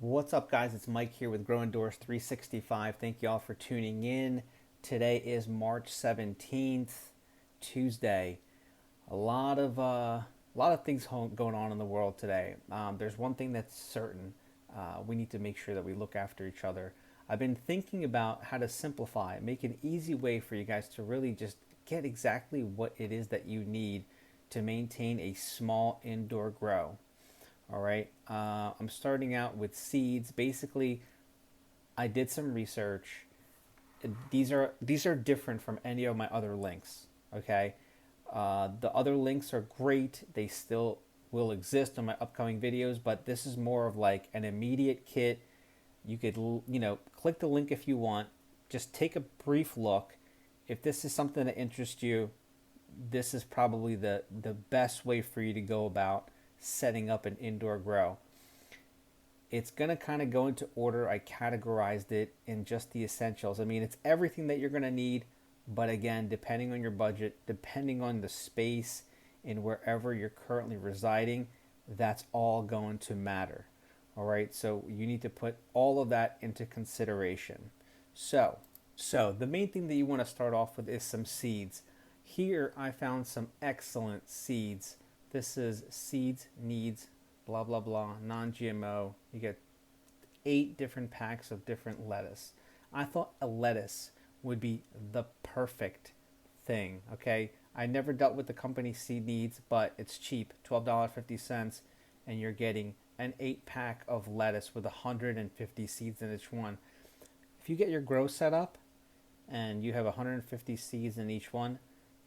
What's up, guys? It's Mike here with Grow Indoors 365. Thank you all for tuning in. Today is March 17th, Tuesday. A lot of things going on in the world today. There's one thing that's certain. We need to make sure that we look after each other. I've been thinking about how to simplify, make an easy way for you guys to really just get exactly what it is that you need to maintain a small indoor grow. All right. I'm starting out with seeds. Basically, I did some research. These are different from any of my other links. Okay. The other links are great. They still will exist in my upcoming videos, but this is more of like an immediate kit. You could, click the link if you want. Just take a brief look. If this is something that interests you, this is probably the best way for you to go about setting up an indoor grow. It's going to kind of go into order. I categorized it in just the essentials. I mean, it's everything that you're going to need, but again, depending on your budget, depending on the space in wherever you're currently residing, that's all going to matter. All right, so you need to put all of that into consideration. So the main thing that you want to start off with is some seeds. Here I found some excellent seeds. This is seeds needs blah blah blah non-GMO. You get 8 different packs of different lettuce. I thought a lettuce would be the perfect thing. Okay, I never dealt with the company Seed Needs, but it's cheap, $12.50, and you're getting an 8-pack of lettuce with 150 seeds in each one. If you get your grow set up and you have 150 seeds in each one,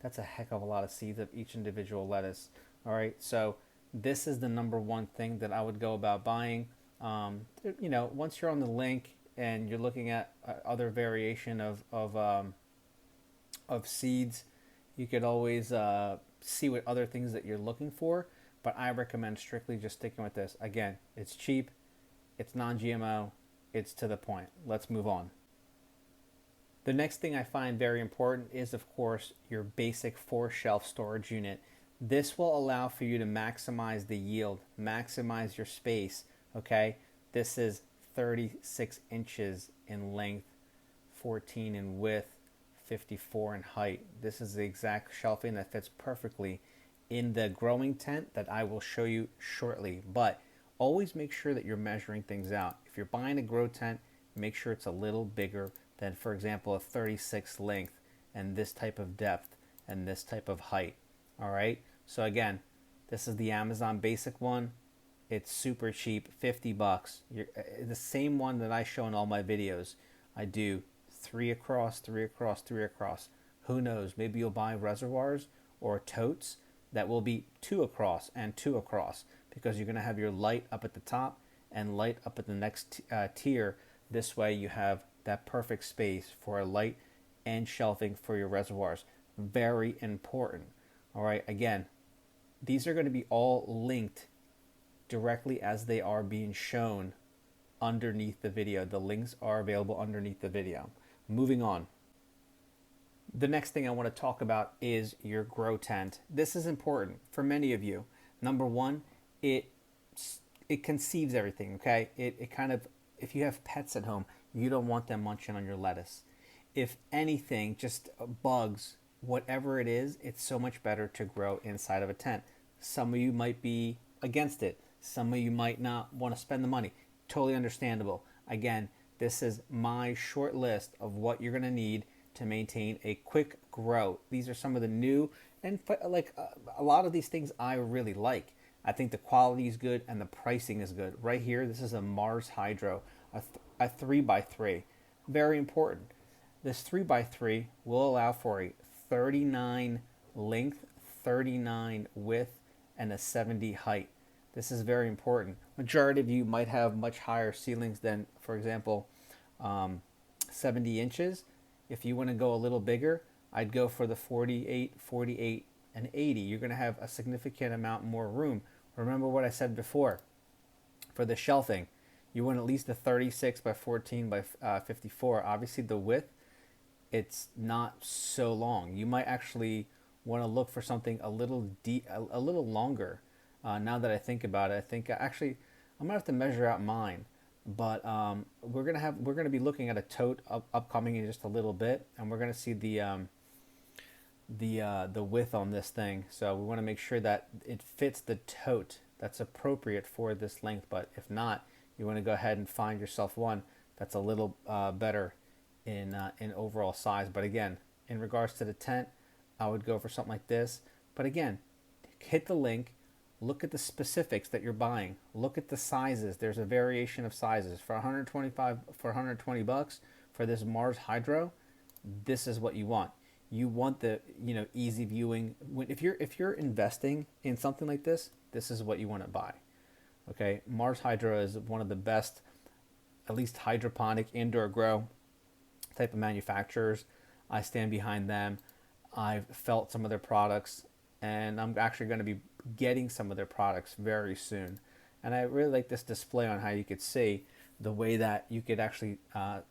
that's a heck of a lot of seeds of each individual lettuce. All right, so this is the number one thing that I would go about buying. Once you're on the link and you're looking at other variation of seeds, you could always see what other things that you're looking for. But I recommend strictly just sticking with this. Again, it's cheap, it's non-GMO, it's to the point. Let's move on. The next thing I find very important is, of course, your basic 4-shelf storage unit. This will allow for you to maximize the yield, maximize your space, okay? This is 36 inches in length, 14 in width, 54 in height. This is the exact shelving that fits perfectly in the growing tent that I will show you shortly. But always make sure that you're measuring things out. If you're buying a grow tent, make sure it's a little bigger than, for example, a 36 length and this type of depth and this type of height. All right, so again, this is the Amazon basic one. It's super cheap, 50 bucks. The same one that I show in all my videos. I do 3 across, 3 across, 3 across. Who knows, maybe you'll buy reservoirs or totes that will be 2 across and 2 across, because you're going to have your light up at the top and light up at the next tier. This way you have that perfect space for a light and shelving for your reservoirs. Very important. All right, again, these are going to be all linked directly as they are being shown underneath the video. The links are available underneath the video. Moving on. The next thing I want to talk about is your grow tent. This is important for many of you. Number one, it conceives everything, okay? It kind of, if you have pets at home, you don't want them munching on your lettuce. If anything, just bugs, whatever it is, it's so much better to grow inside of a tent. Some of you might be against it. Some of you might not want to spend the money. Totally understandable. Again, this is my short list of what you're going to need to maintain a quick grow. These are some of the new, and a lot of these things I really like. I think the quality is good and the pricing is good. Right here, this is a Mars Hydro, a 3x3. Very important. This 3x3 will allow for a 39 length, 39 width, and a 70 height. This is very important. Majority of you might have much higher ceilings than, for example, 70 inches. If you want to go a little bigger, I'd go for the 48, 48, and 80. You're going to have a significant amount more room. Remember what I said before. For the shelving, you want at least a 36 by 14 by 54. Obviously, the width, it's not so long. You might actually want to look for something a little longer. Now that I think about it, I think actually I'm gonna have to measure out mine. But we're gonna be looking at a tote upcoming in just a little bit, and we're gonna see the width on this thing. So we want to make sure that it fits the tote that's appropriate for this length. But if not, you want to go ahead and find yourself one that's a little better in overall size. But again, in regards to the tent, I would go for something like this. But again, hit the link, look at the specifics that you're buying, look at the sizes. There's a variation of sizes. For 120 bucks for this Mars Hydro, this is what you want. You want the easy viewing. If you're investing in something like this, this is what you want to buy. Okay, Mars Hydro is one of the best, at least hydroponic indoor grow type of manufacturers. I stand behind them. I've felt some of their products, and I'm actually going to be getting some of their products very soon. And I really like this display on how you could see the way that you could actually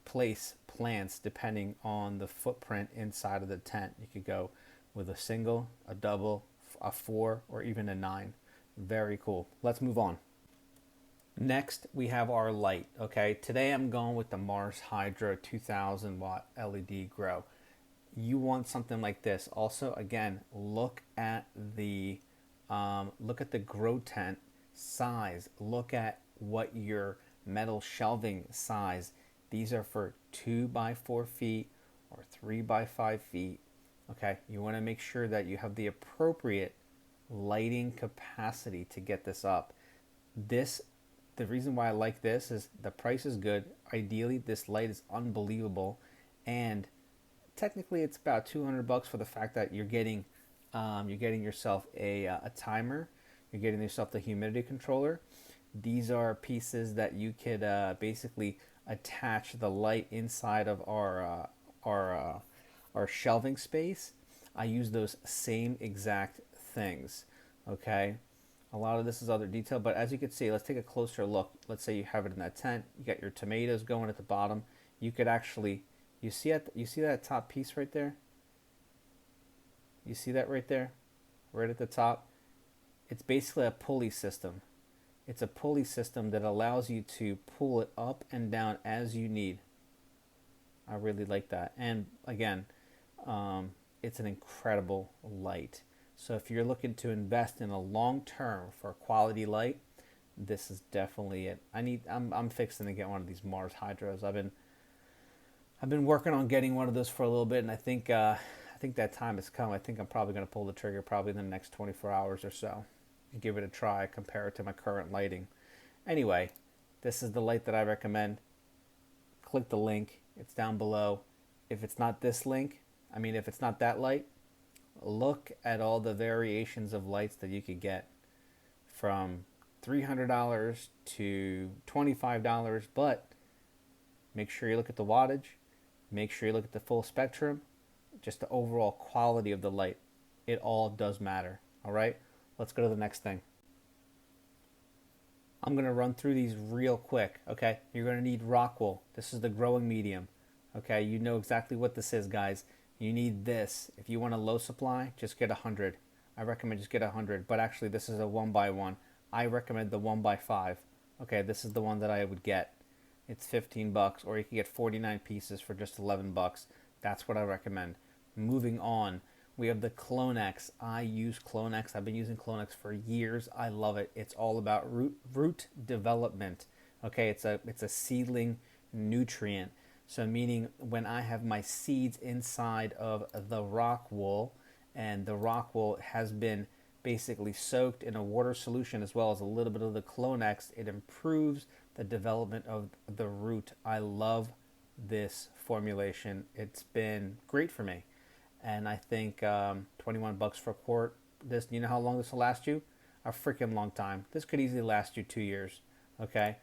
place plants depending on the footprint inside of the tent. You could go with a single, a double, a 4, or even a 9. Very cool. Let's move on. Next, we have our light. Okay, today I'm going with the Mars Hydro 2000 watt LED grow. You want something like this. Also, again, look at the grow tent size. Look at what your metal shelving size. These are for 2 by 4 feet or 3 by 5 feet. Okay, you want to make sure that you have the appropriate lighting capacity to get this up. The reason why I like this is the price is good. Ideally, this light is unbelievable, and technically it's about 200 bucks for the fact that you're getting yourself a timer, you're getting yourself the humidity controller. These are pieces that you could basically attach the light inside of our shelving space. I use those same exact things. Okay, a lot of this is other detail, but as you can see, let's take a closer look. Let's say you have it in that tent. You got your tomatoes going at the bottom. You could actually, you see that top piece right there? You see that right there? Right at the top? It's basically a pulley system. It's a pulley system that allows you to pull it up and down as you need. I really like that. And again, it's an incredible light. So if you're looking to invest in a long term for a quality light, this is definitely it. I'm fixing to get one of these Mars Hydros. I've been working on getting one of those for a little bit, and I think that time has come. I think I'm probably going to pull the trigger probably in the next 24 hours or so and give it a try, compare it to my current lighting. Anyway, this is the light that I recommend. Click the link. It's down below. If it's not this link, if it's not that light, look at all the variations of lights that you could get from $300 to $25, but make sure you look at the wattage, make sure you look at the full spectrum, just the overall quality of the light. It all does matter. All right, let's go to the next thing. I'm going to run through these real quick. Okay, you're going to need rock wool. This is the growing medium. Okay, you know exactly what this is, guys. You need this. If you want a low supply, just get 100. I recommend just get 100, but actually this is a 1x1. I recommend the 1x5. Okay, this is the one that I would get. It's 15 bucks, or you can get 49 pieces for just 11 bucks. That's what I recommend. Moving on, we have the Clonex. I use Clonex. I've been using Clonex for years. I love it. It's all about root development. Okay, it's a seedling nutrient. So meaning when I have my seeds inside of the rock wool, and the rock wool has been basically soaked in a water solution as well as a little bit of the Clonex, it improves the development of the root. I love this formulation. It's been great for me. And I think 21 bucks for a quart. This, you know how long this will last you? A freaking long time. This could easily last you 2 years. Okay.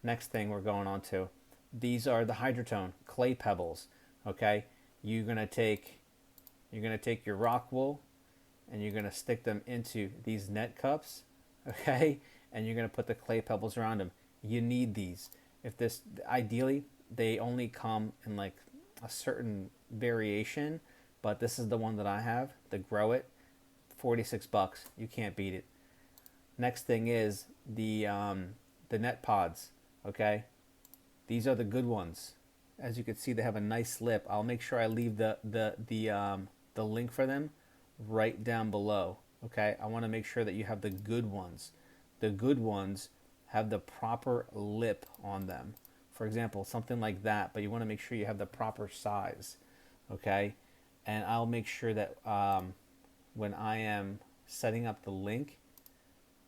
Next thing we're going on to. These are the Hydrotone clay pebbles. Okay. You're gonna take your rock wool, and you're gonna stick them into these net cups. Okay. And you're gonna put the clay pebbles around them. You need these. Ideally, they only come in like a certain variation. But this is the one that I have, the Grow It, 46 bucks. You can't beat it. Next thing is the net pods, okay? These are the good ones. As you can see, they have a nice lip. I'll make sure I leave the link for them right down below. Okay, I want to make sure that you have the good ones. The good ones have the proper lip on them. For example, something like that, but you want to make sure you have the proper size. Okay, and I'll make sure that when I am setting up the link,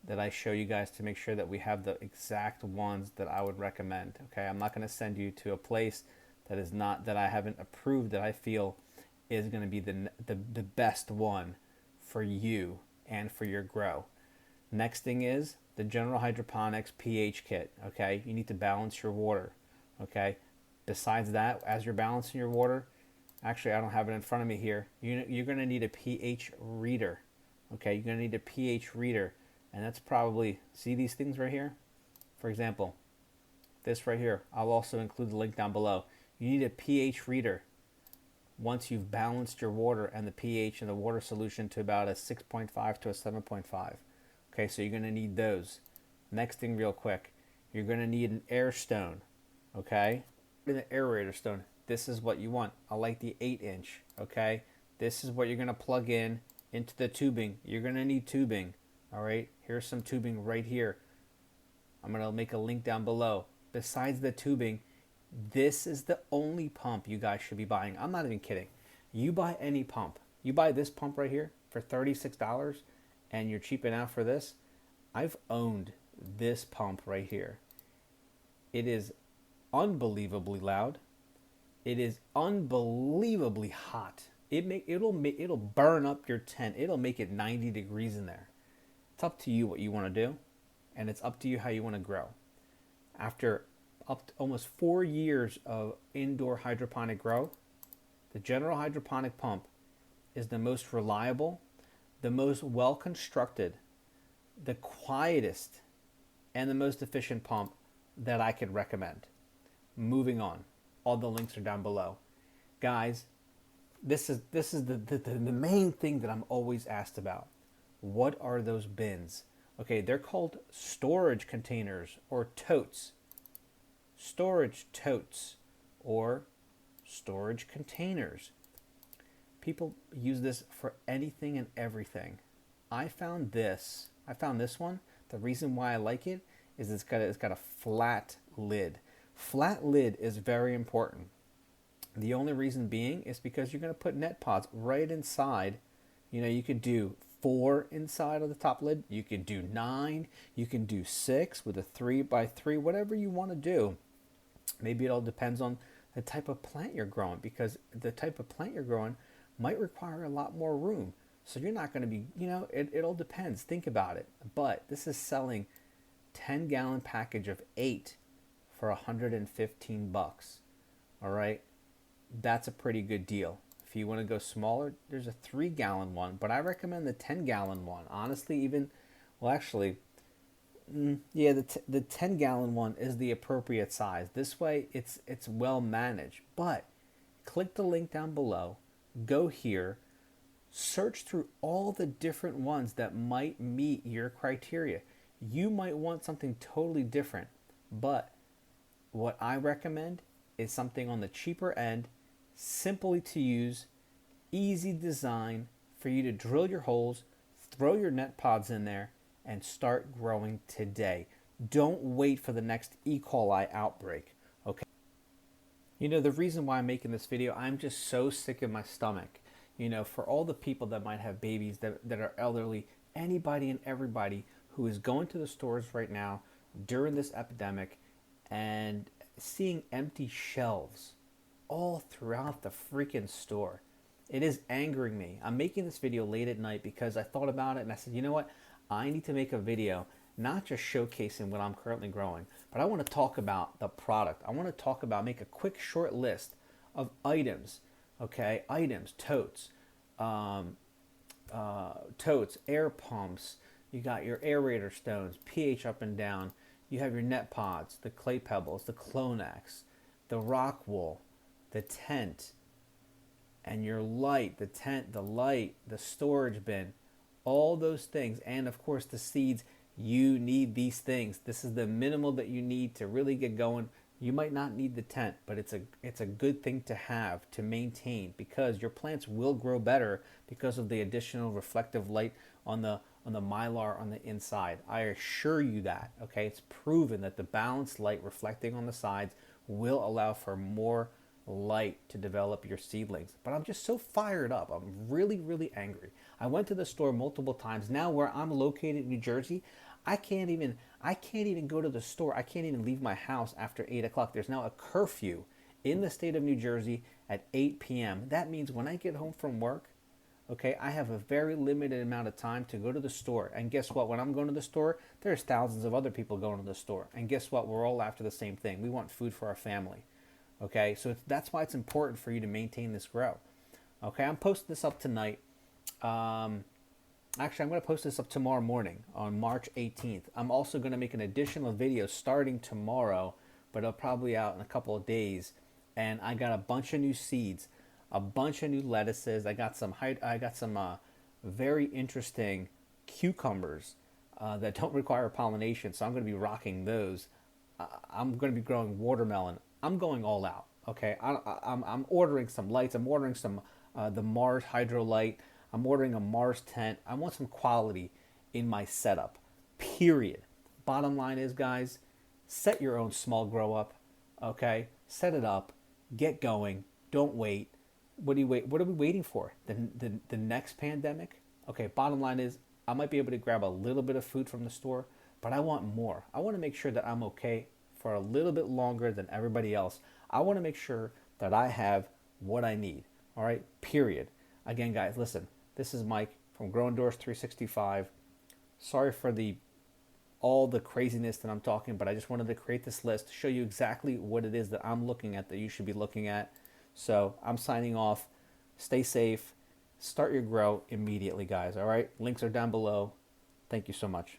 that I show you guys to make sure that we have the exact ones that I would recommend. Okay, I'm not going to send you to a place that is not, that I haven't approved, that I feel is going to be the best one for you and for your grow. Next thing is the General Hydroponics pH kit. Okay, you need to balance your water. Okay, besides that, as you're balancing your water, actually I don't have it in front of me here, you're going to need a pH reader. Okay, you're going to need a pH reader, and that's probably, see these things right here? For example, this right here, I'll also include the link down below. You need a pH reader once you've balanced your water and the pH in the water solution to about a 6.5 to a 7.5. Okay, so you're going to need those. Next thing real quick, you're going to need an air stone. Okay, an aerator stone. This is what you want. I like the 8-inch. Okay, this is what you're going to plug in into the tubing. You're going to need tubing. All right, here's some tubing right here. I'm going to make a link down below. Besides the tubing, this is the only pump you guys should be buying. I'm not even kidding. You buy any pump. You buy this pump right here for $36 and you're cheaping out for this. I've owned this pump right here. It is unbelievably loud. It is unbelievably hot. It'll burn up your tent. It'll make it 90 degrees in there. It's up to you what you want to do, and it's up to you how you want to grow. After up to almost 4 years of indoor hydroponic grow, the General Hydroponic pump is the most reliable, the most well constructed, the quietest, and the most efficient pump that I could recommend. Moving on, all the links are down below. Guys, this is the main thing that I'm always asked about. What are those bins? Okay, they're called storage containers or totes. Storage totes or storage containers. People use this for anything and everything. I found this one. The reason why I like it is it's got a flat lid. Flat lid is very important. The only reason being is because you're going to put net pods right inside. You know, you could do 4 inside of the top lid. You can do 9. You can do 6 with a 3x3, whatever you want to do. Maybe it all depends on the type of plant you're growing, because the type of plant you're growing might require a lot more room. So you're not going to be, it all depends. Think about it. But this is selling 10-gallon package of 8 for $115. All right. That's a pretty good deal. If you want to go smaller, there's a 3-gallon one, but I recommend the 10-gallon one. Honestly, the 10-gallon one is the appropriate size. This way, it's well managed. But click the link down below, go here, search through all the different ones that might meet your criteria. You might want something totally different, but what I recommend is something on the cheaper end, simply to use, easy design for you to drill your holes, throw your net pods in there, and start growing today. Don't wait for the next E. coli outbreak, okay? The reason why I'm making this video, I'm just so sick in my stomach. For all the people that might have babies that are elderly, anybody and everybody who is going to the stores right now during this epidemic and seeing empty shelves all throughout the freaking store. It is angering me. I'm making this video late at night because I thought about it and I said, you know what? I need to make a video not just showcasing what I'm currently growing, but I want to talk about the product. I want to talk about, make a quick short list of items, okay? Items, totes, air pumps, you got your aerator stones, pH up and down, you have your net pods, the clay pebbles, the Clonax, the rock wool, the tent, and your light, the tent, the light, the storage bin, all those things, and of course the seeds. You need these things. This is the minimal that you need to really get going. You might not need the tent, but it's a good thing to have to maintain because your plants will grow better because of the additional reflective light on the mylar on the inside. I assure you that. Okay, it's proven that the balanced light reflecting on the sides will allow for more light to develop your seedlings. But I'm just so fired up. I'm really, really angry. I went to the store multiple times. Now where I'm located in New Jersey, I can't even go to the store. I can't even leave my house after 8 o'clock. There's now a curfew in the state of New Jersey at 8 p.m. That means when I get home from work, okay, I have a very limited amount of time to go to the store. And guess what? When I'm going to the store, there's thousands of other people going to the store. And guess what? We're all after the same thing. We want food for our family. Okay, so that's why it's important for you to maintain this grow. Okay, I'm posting this up tonight. Um, Actually, I'm going to post this up tomorrow morning on March 18th. I'm also going to make an additional video starting tomorrow, but it'll probably out in a couple of days. And I got a bunch of new seeds, a bunch of new lettuces. I got some very interesting cucumbers that don't require pollination, so I'm going to be rocking those. I'm going to be growing watermelon. I'm going all out. Okay, I'm ordering some lights. I'm ordering some the Mars Hydro Light. I'm ordering a Mars tent. I want some quality in my setup. Period. Bottom line is, guys, set your own small grow up. Okay, set it up. Get going. Don't wait. What do you wait? What are we waiting for? The next pandemic? Okay. Bottom line is, I might be able to grab a little bit of food from the store, but I want more. I want to make sure that I'm okay for a little bit longer than everybody else. I want to make sure that I have what I need. All right. Period. Again, guys, listen. This is Mike from Grow Indoors 365. Sorry for all the craziness that I'm talking, but I just wanted to create this list to show you exactly what it is that I'm looking at that you should be looking at. So I'm signing off. Stay safe. Start your grow immediately, guys. All right. Links are down below. Thank you so much.